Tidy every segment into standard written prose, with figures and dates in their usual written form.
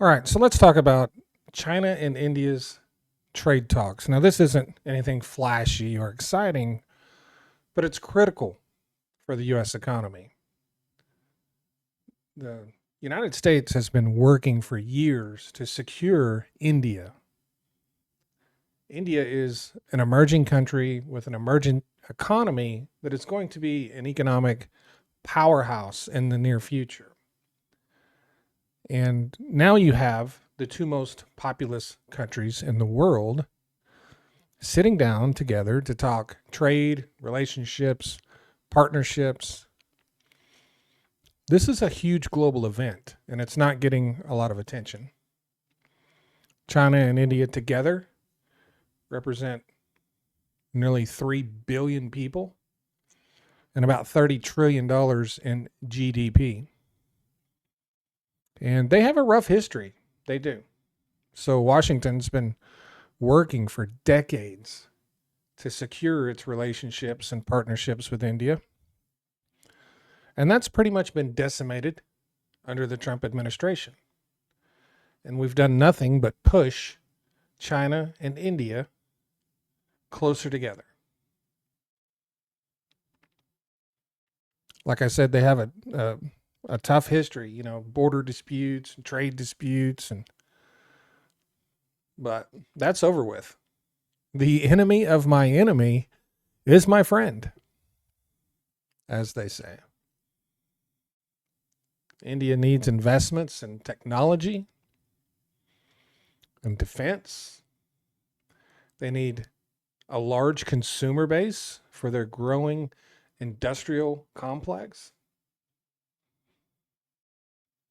All right, so let's talk about China and India's trade talks. Now, this isn't anything flashy or exciting, but it's critical for the U.S. economy. The United States has been working for years to secure India. India is an emerging country with an emerging economy that is going to be an economic powerhouse in the near future. And now you have the two most populous countries in the world sitting down together to talk trade, relationships, partnerships. This is a huge global event, and it's not getting a lot of attention. China and India together represent nearly 3 billion people and about $30 trillion in GDP. And they have a rough history. They do. So Washington's been working for decades to secure its relationships and partnerships with India. And that's pretty much been decimated under the Trump administration. And we've done nothing but push China and India closer together. Like I said, they have a tough history, border disputes, and trade disputes, but that's over with. The enemy of my enemy is my friend, as they say. India needs investments in technology and defense. They need a large consumer base for their growing industrial complex.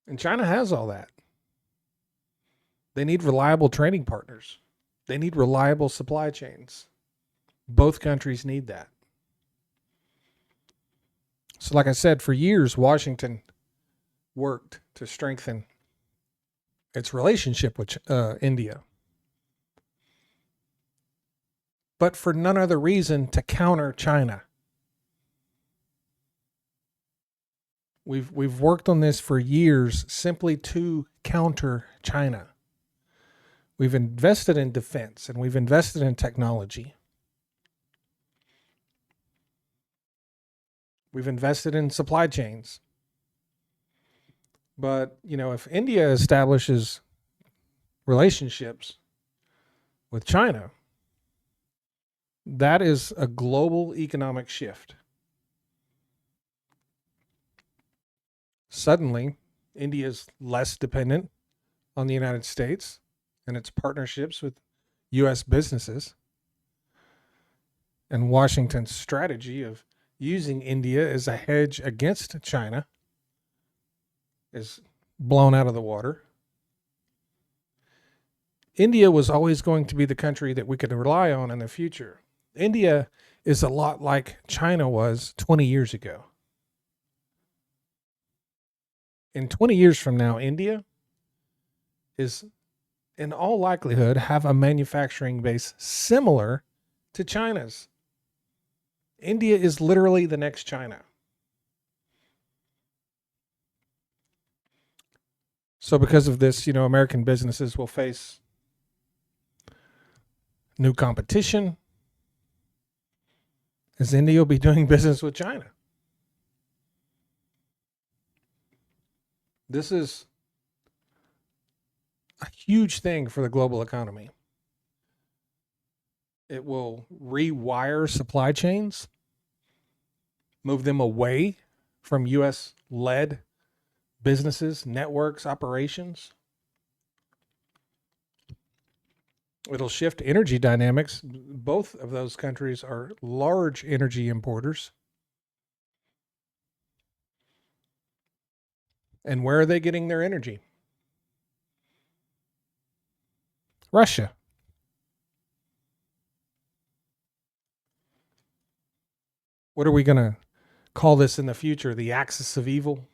And China has all that. They need reliable trading partners. They need reliable supply chains. Both countries need that. So, like I said, for years, Washington worked to strengthen its relationship with India, but for none other reason to counter China. We've worked on this for years simply to counter China. We've invested in defense and we've invested in technology. We've invested in supply chains. But, if India establishes relationships with China, that is a global economic shift. Suddenly, India is less dependent on the United States and its partnerships with U.S. businesses. And Washington's strategy of using India as a hedge against China is blown out of the water. India was always going to be the country that we could rely on in the future. India is a lot like China was 20 years ago. In 20 years from now, India is, in all likelihood, have a manufacturing base similar to China's. India is literally the next China. So because of this, American businesses will face new competition as India will be doing business with China. This is a huge thing for the global economy. It will rewire supply chains, move them away from US led businesses, networks, operations. It'll shift energy dynamics. Both of those countries are large energy importers. And where are they getting their energy? Russia. What are we going to call this in the future? The axis of evil?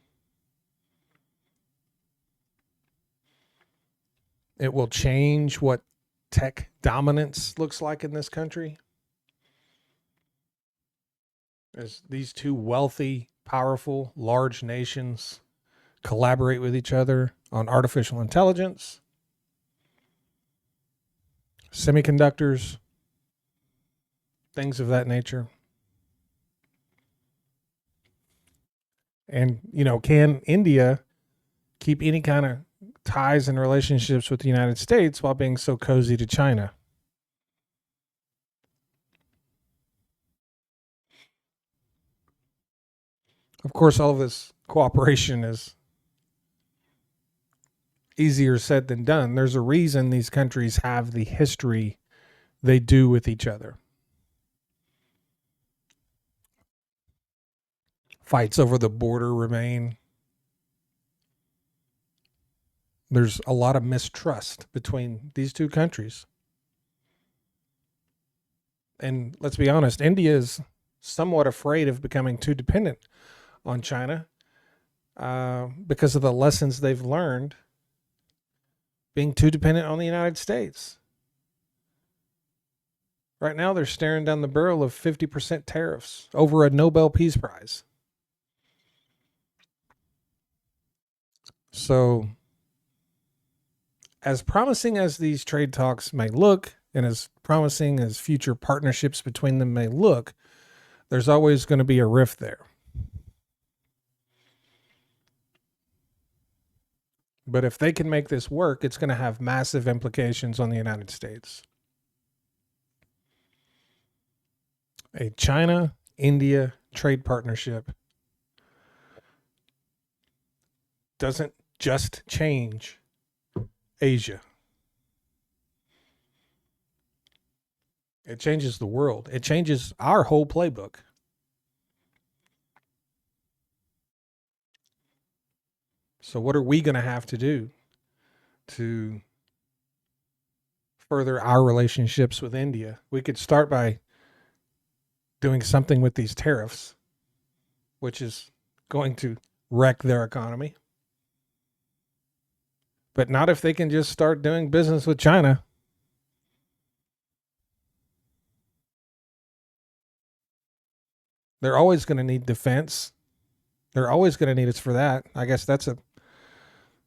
It will change what tech dominance looks like in this country. As these two wealthy, powerful, large nations collaborate with each other on artificial intelligence, semiconductors, things of that nature. And, can India keep any kind of ties and relationships with the United States while being so cozy to China? Of course, all of this cooperation is easier said than done. There's a reason these countries have the history they do with each other. Fights over the border remain. There's a lot of mistrust between these two countries. And let's be honest, India is somewhat afraid of becoming too dependent on China because of the lessons they've learned being too dependent on the United States. Right now, they're staring down the barrel of 50% tariffs over a Nobel Peace Prize. So, as promising as these trade talks may look, and as promising as future partnerships between them may look, there's always going to be a rift there. But if they can make this work, it's going to have massive implications on the United States. A China-India trade partnership doesn't just change Asia. It changes the world. It changes our whole playbook. So what are we going to have to do to further our relationships with India? We could start by doing something with these tariffs, which is going to wreck their economy. But not if they can just start doing business with China. They're always going to need defense. They're always going to need us for that. I guess that's a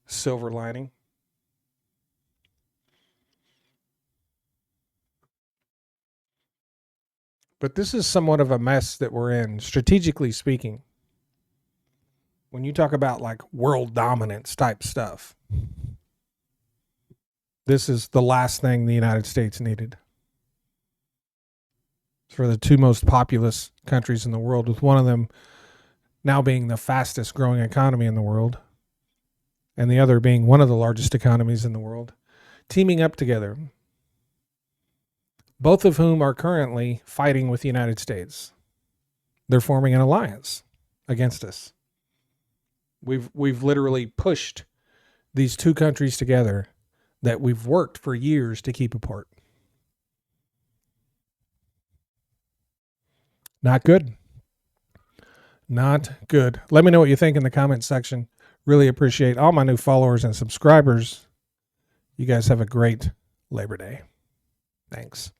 silver lining. But this is somewhat of a mess that we're in, strategically speaking. When you talk about like world dominance type stuff, this is the last thing the United States needed. For the two most populous countries in the world, with one of them now being the fastest growing economy in the world, and the other being one of the largest economies in the world, teaming up together, both of whom are currently fighting with the United States. They're forming an alliance against us. We've literally pushed these two countries together that we've worked for years to keep apart. Not good. Not good. Let me know what you think in the comments section. Really appreciate all my new followers and subscribers. You guys have a great Labor Day. Thanks.